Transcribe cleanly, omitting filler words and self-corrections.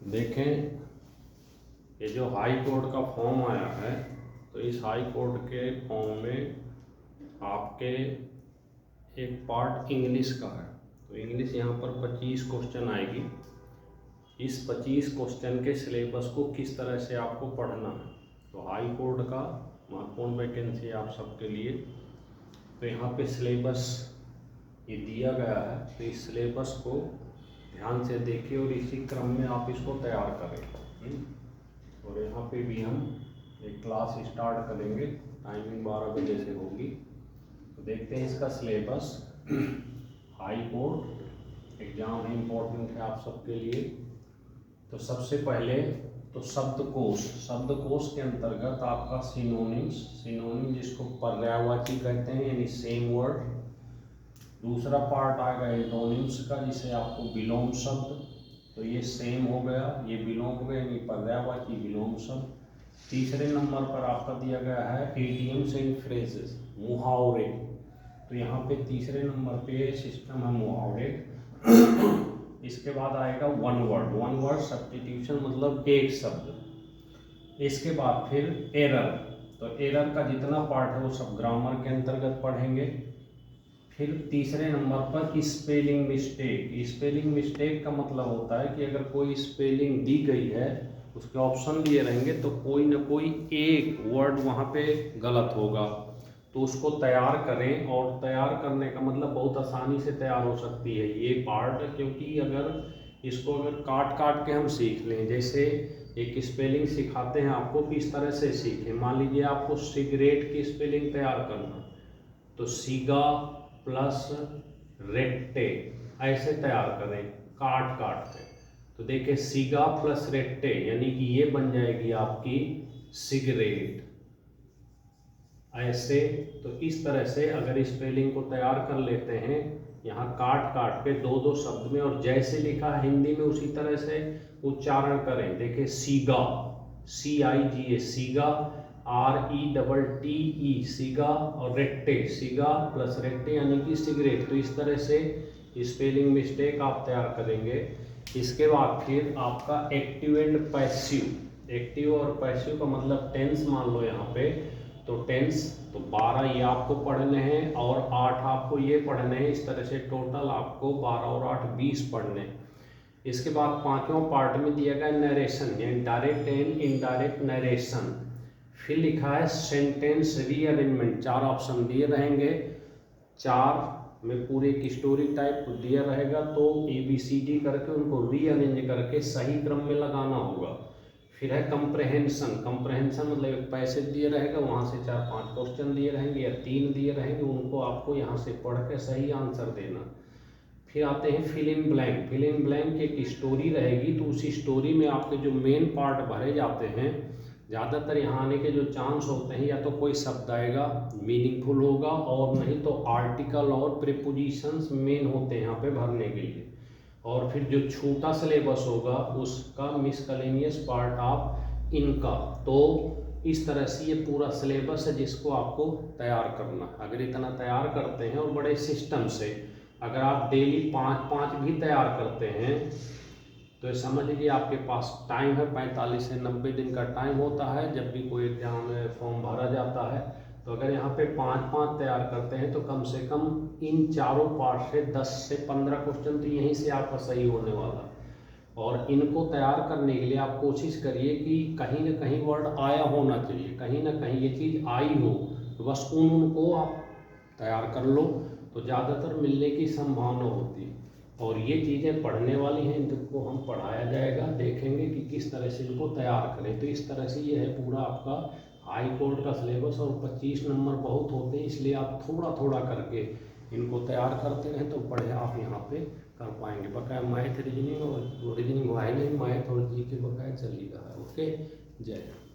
देखें, ये जो हाई कोर्ट का फॉर्म आया है, तो इस हाई कोर्ट के फॉर्म में आपके एक पार्ट इंग्लिश का है। तो इंग्लिश यहाँ पर 25 क्वेश्चन आएगी। इस 25 क्वेश्चन के सिलेबस को किस तरह से आपको पढ़ना है, तो हाई कोर्ट का महत्वपूर्ण वैकेंसी आप सबके लिए। तो यहाँ पे सिलेबस ये दिया गया है, तो इस सिलेबस को ध्यान से देखिए और इसी क्रम में आप इसको तैयार करें। और यहाँ पे भी हम एक क्लास स्टार्ट करेंगे, टाइमिंग 12 बजे से होगी। तो देखते हैं इसका सिलेबस। हाई कोर्ट एग्जाम है, इम्पोर्टेंट है आप सबके लिए। तो सबसे पहले तो शब्दकोश के अंतर्गत आपका सिनोनिम जिसको पर्यायवाची कहते हैं, यानी सेम वर्ड। दूसरा पार्ट आएगा एंटोनिम्स का, जिसे आपको विलोम शब्द, तो ये सेम हो गया, ये विलोम हो गया यानी पर्यायवाची विलोम शब्द। तीसरे नंबर पर आपका दिया गया है इडियम्स एंड फ्रेजेस, मुहावरे। तो यहाँ पे तीसरे नंबर पे सिस्टम है मुहावरे। इसके बाद आएगा वन वर्ड सब्स्टिट्यूशन, मतलब एक शब्द। इसके बाद फिर एरर, तो एरर का जितना पार्ट है वो सब ग्रामर के अंतर्गत पढ़ेंगे। फिर तीसरे नंबर पर स्पेलिंग मिस्टेक का मतलब होता है कि अगर कोई स्पेलिंग दी गई है, उसके ऑप्शन दिए रहेंगे, तो कोई ना कोई एक वर्ड वहाँ पे गलत होगा, तो उसको तैयार करें। और तैयार करने का मतलब बहुत आसानी से तैयार हो सकती है ये पार्ट, क्योंकि अगर इसको काट काट के हम सीख लें, जैसे एक स्पेलिंग सिखाते हैं आपको कि इस तरह से सीखें। मान लीजिए आपको सिगरेट की स्पेलिंग तैयार करना, तो सीगा प्लस रेट्टे ऐसे तैयार करें काट काट के। तो देखिए सीगा प्लस रेट्टे यानी कि ये बन जाएगी आपकी सिगरेट, ऐसे। तो इस तरह से अगर स्पेलिंग को तैयार कर लेते हैं, यहाँ काट काट के दो दो शब्द में, और जैसे लिखा है हिंदी में उसी तरह से उच्चारण करें। देखिए सीगा, CIGA सीगा, RETTE सीगा, और रेट्टे सीगा प्लस रेट्टे यानी कि सिगरेट। तो इस तरह से स्पेलिंग मिस्टेक आप तैयार करेंगे। इसके बाद फिर आपका एक्टिव एंड पैसिव। एक्टिव और पैसिव का मतलब टेंस मान लो यहाँ पे, तो टेंस तो 12 ये आपको पढ़ने हैं और 8 आपको ये पढ़ने हैं। इस तरह से टोटल आपको 12 और 8 20 पढ़ने हैं। इसके बाद पांचवें पार्ट में दिया गया नरेशन, यानी डायरेक्ट एंड इनडायरेक्ट नरेशन। फिर लिखा है सेंटेंस रीअरेंजमेंट, 4 ऑप्शन दिए रहेंगे, 4 में पूरे एक स्टोरी टाइप दिया रहेगा, तो ABCD करके उनको रीअरेंज करके सही क्रम में लगाना होगा। फिर है कंप्रहेंशन मतलब एक पैसेज दिए रहेगा, वहाँ से 4-5 क्वेश्चन दिए रहेंगे या 3 दिए रहेंगे, उनको आपको यहाँ से पढ़ के सही आंसर देना। फिर आते हैं फिल इन ब्लैंक एक स्टोरी रहेगी, तो उसी स्टोरी में आपके जो मेन पार्ट भरे जाते हैं, ज़्यादातर यहाँ आने के जो चांस होते हैं, या तो कोई शब्द आएगा मीनिंगफुल होगा, और नहीं तो आर्टिकल और प्रीपोजिशंस मेन होते हैं यहाँ पे भरने के लिए। और फिर जो छोटा सिलेबस होगा उसका मिसकलेनियस पार्ट आप इनका। तो इस तरह से ये पूरा सिलेबस है जिसको आपको तैयार करना। अगर इतना तैयार करते हैं और बड़े सिस्टम से, अगर आप डेली 5-5 भी तैयार करते हैं, तो समझ लीजिए आपके पास टाइम है 45 से 90 दिन का टाइम होता है जब भी कोई एग्जाम फॉर्म भरा जाता है। तो अगर यहाँ पे 5-5 तैयार करते हैं, तो कम से कम इन चारों पार्ट से 10 से 15 क्वेश्चन तो यहीं से आपका सही होने वाला। और इनको तैयार करने के लिए आप कोशिश करिए कि कहीं ना कहीं वर्ड आया होना चाहिए, कहीं ना कहीं ये चीज़ आई हो, तो बस उनको आप तैयार कर लो, तो ज़्यादातर मिलने की संभावना होती है। और ये चीज़ें पढ़ने वाली हैं, इनको हम पढ़ाया जाएगा, देखेंगे कि किस तरह से इनको तैयार करें। तो इस तरह से ये है पूरा आपका हाई कोर्ट का सिलेबस। और 25 नंबर बहुत होते हैं, इसलिए आप थोड़ा थोड़ा करके इनको तैयार करते रहें, तो पढ़े आप यहाँ पे कर पाएंगे। बकाया मैथ रीजनिंग, और रीजनिंग हुआ है नहीं, मैथ और जी के बकाया चल ही रहा है। ओके, जय हिंद।